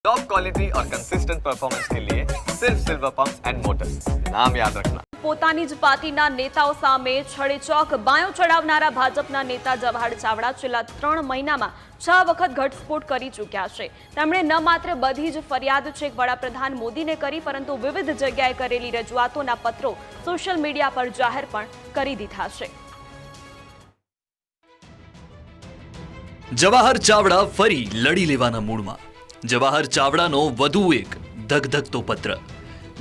Top quality और consistent performance के लिए सिर्फ सिल्वर पंप्स एंड मोटर्स, नाम याद रखना। પોતાની જ પાર્ટીના નેતાઓ સામે છડેચોક બાયો ચડાવનારા ભાજપના નેતા જવાહર ચાવડા છેલ્લા 3 મહિનામાં 6 વખત ઘટસ્ફોટ કરી ચૂક્યા છે। તેમણે ન માત્ર બધી જ ફરિયાદ છેક વડાપ્રધાન મોદીને કરી, પરંતુ વિવિધ જગ્યાએ કરેલી રજૂઆતોના પત્રો સોશિયલ મીડિયા પર જાહેર પણ કરી દીધા છે। જવાહર ચાવડા ફરી લડી લેવાના મૂડમાં। જવાહર ચાવડાનો વધુ એક ધગધગતો પત્ર।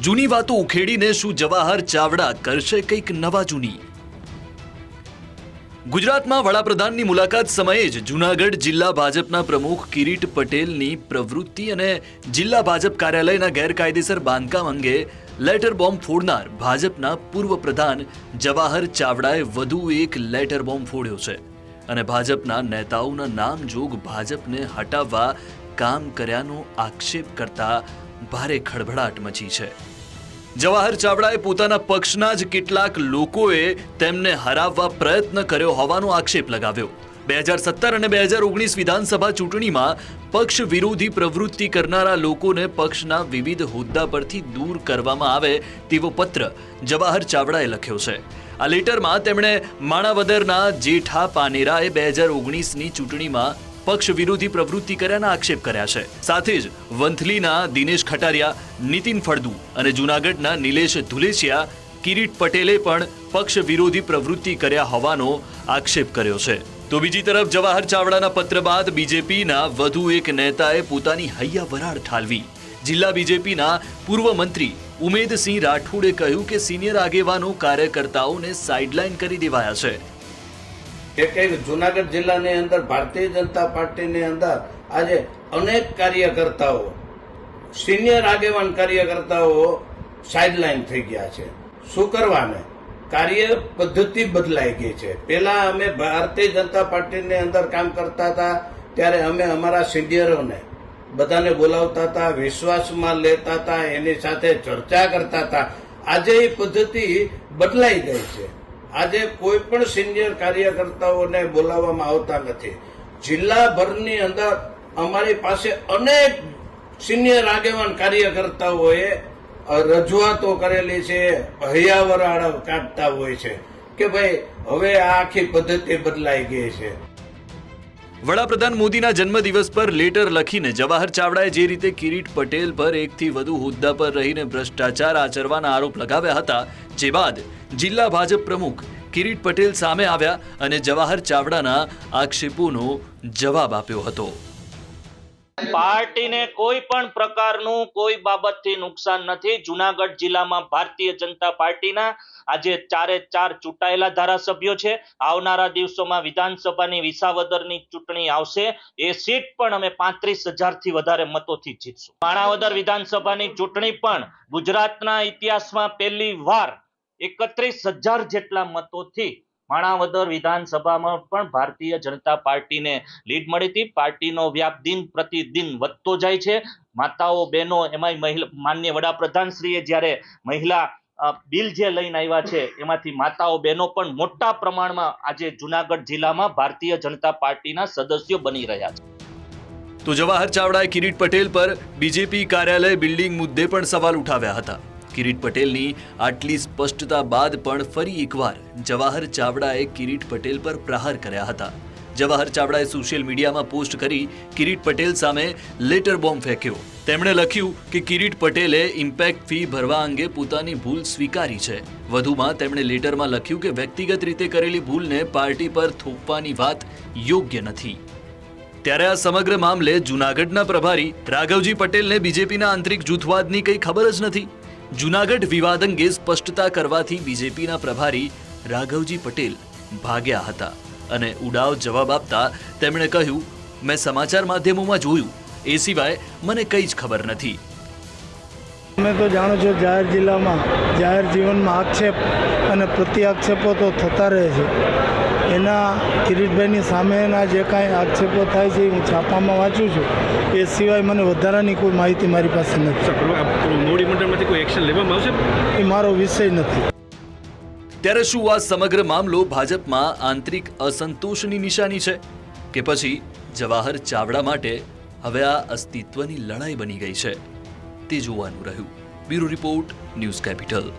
જૂની વાતો ઉખેડીને શું જવાહર ચાવડા કરશે કંઈક નવા જૂની? ગુજરાતમાં વડાપ્રધાનની મુલાકાત સમયે જ જૂનાગઢ જિલ્લા ભાજપના પ્રમુખ કિરીટ પટેલની પ્રવૃત્તિ અને જિલ્લા ભાજપ કાર્યાલયના ગેરકાયદેસર બાંધકામ અંગે લેટર બોમ્બ ફોડનાર ભાજપના પૂર્વ પ્રધાન જવાહર ચાવડાએ વધુ એક લેટર બોમ્બ ફોડ્યો છે અને ભાજપના નેતાઓના નામજોગ ભાજપને હટાવવા કામ કર્યાનો આક્ષેપ કરતા ભારે ખળભળાટ મચી છે। જવાહર ચાવડાએ પોતાના પક્ષના જ કેટલાક લોકોએ તેમને હરાવવા પ્રયત્ન કર્યો હોવાનો આક્ષેપ લગાવ્યો। 2017 અને 2019 વિધાનસભા ચૂંટણીમાં પક્ષ વિરોધી પ્રવૃત્તિ કરનારા લોકોને પક્ષના વિવિધ હોદ્દા પરથી દૂર કરવામાં આવે તેવો પત્ર જવાહર ચાવડાએ લખ્યો છે। આ લેટરમાં તેમણે માણાવદરના જેઠા પાનેરાએ 2019ની ચૂંટણીમાં પક્ષ વિરોધી પ્રવૃત્તિ કર્યાના આક્ષેપ કર્યા છે। સાથે જ વંથલીના દિનેશ ખટારિયા, નીતિન ફળદુ અને જૂનાગઢના નિલેશ ધુલેસિયા, કિરીટ પટેલે પણ પક્ષ વિરોધી પ્રવૃત્તિ કર્યા હોવાનો આક્ષેપ કર્યો છે। તો બીજી તરફ જવાહર ચાવડાના પત્ર બાદ બીજેપીના વધુ એક નેતાએ પોતાની હૈયા વરાળ ઠાલવી। જિલ્લા બીજેપીના પૂર્વ મંત્રી ઉમેદસિંહ રાઠોડે કહ્યું કે સિનિયર આગેવાનો કાર્યકર્તાઓને સાઇડલાઇન કરી દેવાયા છે। જૂનાગઢ જિલ્લાની અંદર ભારતીય જનતા પાર્ટીની અંદર આજે અનેક કાર્યકર્તાઓ, સિનિયર આગેવાન કાર્યકર્તાઓ સાઇડલાઇન થઈ ગયા છે। શું કરવાને? કાર્ય પદ્ધતિ બદલાઈ ગઈ છે। પેલા અમે ભારતીય જનતા પાર્ટીની અંદર કામ કરતા હતા ત્યારે અમે અમારા સિનિયરોને બધાને બોલાવતા હતા, વિશ્વાસમાં લેતા હતા, એની સાથે ચર્ચા કરતા હતા। આજે એ પદ્ધતિ બદલાઈ ગઈ છે। આજે કોઈ પણ સિનિયર કાર્યકર્તાઓને બોલાવવામાં આવતા નથી। જિલ્લાભરની અંદર અમારી પાસે અનેક સિનિયર આગેવાન કાર્યકર્તાઓએ રજૂઆતો કરેલી છે, હૈયાવરાળ કાઢતા હોય છે કે ભાઈ હવે આ આખી પદ્ધતિ બદલાઈ ગઈ છે। વડાપ્રધાન મોદીના જન્મદિવસ પર લેટર લખીને જવાહર ચાવડાએ જે રીતે કિરીટ પટેલ પર એકથી વધુ હોદ્દા પર રહીને ભ્રષ્ટાચાર આચરવાના આરોપ લગાવ્યા હતા, જે બાદ જિલ્લા ભાજપ પ્રમુખ કિરીટ પટેલ સામે આવ્યા અને જવાહર ચાવડાના આક્ષેપોનો જવાબ આપ્યો હતો। પાર્ટીને કોઈ પણ પ્રકારનું કોઈ બાબતથી નુકસાન નથી। જૂનાગઢ જિલ્લામાં ભારતીય જનતા પાર્ટીના આજે 4 ચૂંટાયેલા ધારાસભ્યો છે। આવનારા દિવસોમાં વિધાનસભાની વિસાવદરની ચૂંટણી આવશે, એ સીટ પણ અમે 35,000 થી વધારે મતોથી જીતશું। માણાવદર વિધાનસભાની ચૂંટણી પણ ગુજરાતના ઇતિહાસમાં પહેલી વાર 31,000 જેટલા મતોથી માણાવદર વિધાનસભામાં પણ ભારતીય જનતા પાર્ટીને લીડ મળી હતી। પાર્ટીનો વ્યાપ દિન પ્રતિદિન વધતો જાય છે। માતાઓ, બહેનો, એમાંય માનનીય વડાપ્રધાનશ્રીએ જ્યારે મહિલા બિલ જે લઈને આવ્યા છે એમાંથી માતાઓ બહેનો પણ મોટા પ્રમાણમાં આજે જૂનાગઢ જિલ્લામાં ભારતીય જનતા પાર્ટીના સદસ્યો બની રહ્યા છે। તો જવાહર ચાવડાએ કિરીટ પટેલ પર બીજેપી કાર્યાલય બિલ્ડિંગ મુદ્દે પણ સવાલ ઉઠાવ્યા હતા। કિરીટ પટેલની આટલી સ્પષ્ટતા બાદ પણ ફરી એકવાર જવાહર ચાવડાએ કિરીટ પટેલ પર પ્રહાર કર્યા હતા। જવાહર ચાવડાએ સોશિયલ મીડિયામાં પોસ્ટ કરી કિરીટ પટેલ સામે લેટર બોમ્બ ફેંક્યો। તેમણે લખ્યું કે કિરીટ પટેલે ઇમ્પેક્ટ ફી ભરવા અંગે પોતાની ભૂલ સ્વીકારી છે। વધુમાં તેમણે લેટરમાં લખ્યું કે વ્યક્તિગત રીતે કરેલી ભૂલને પાર્ટી પર થોપવાની વાત યોગ્ય નથી। ત્યારે આ સમગ્ર મામલે જૂનાગઢના પ્રભારી રાઘવજી પટેલને બીજેપીના આંતરિક જૂથવાદની કંઈ ખબર જ નથી। જૂનાગઢ વિવાદ અંગે સ્પષ્ટતા કરવાથી બીજેપીના પ્રભારી રાઘવજી પટેલ ભાગ્યા હતા અને ઉડાવ જવાબ આપતા તેમણે કહ્યું, મેં સમાચાર માધ્યમોમાં જોયું, એ સિવાય મને કંઈ જ ખબર નથી। તમે તો જાણો છો, જાહેર જિલ્લામાં જાહેર જીવનમાં આક્ષેપ અને પ્રત્યાક્ષેપો તો થતા રહે છે। એના કિરીટભાઈની સામેના જે કાંઈ આક્ષેપો થાય છે હું છાપામાં વાંચું છું, એ સિવાય મને વધારાની કોઈ માહિતી મારી પાસે નથી। મોવડી મંડળમાંથી કોઈ એક્શન લેવામાં આવશે? એ મારો વિષય નથી। ત્યારે શું આ સમગ્ર મામલો ભાજપમાં આંતરિક અસંતોષની નિશાની છે કે પછી જવાહર ચાવડા માટે હવે આ અસ્તિત્વની લડાઈ બની ગઈ છે તે જોવાનું રહ્યું. Bureau report, news capital.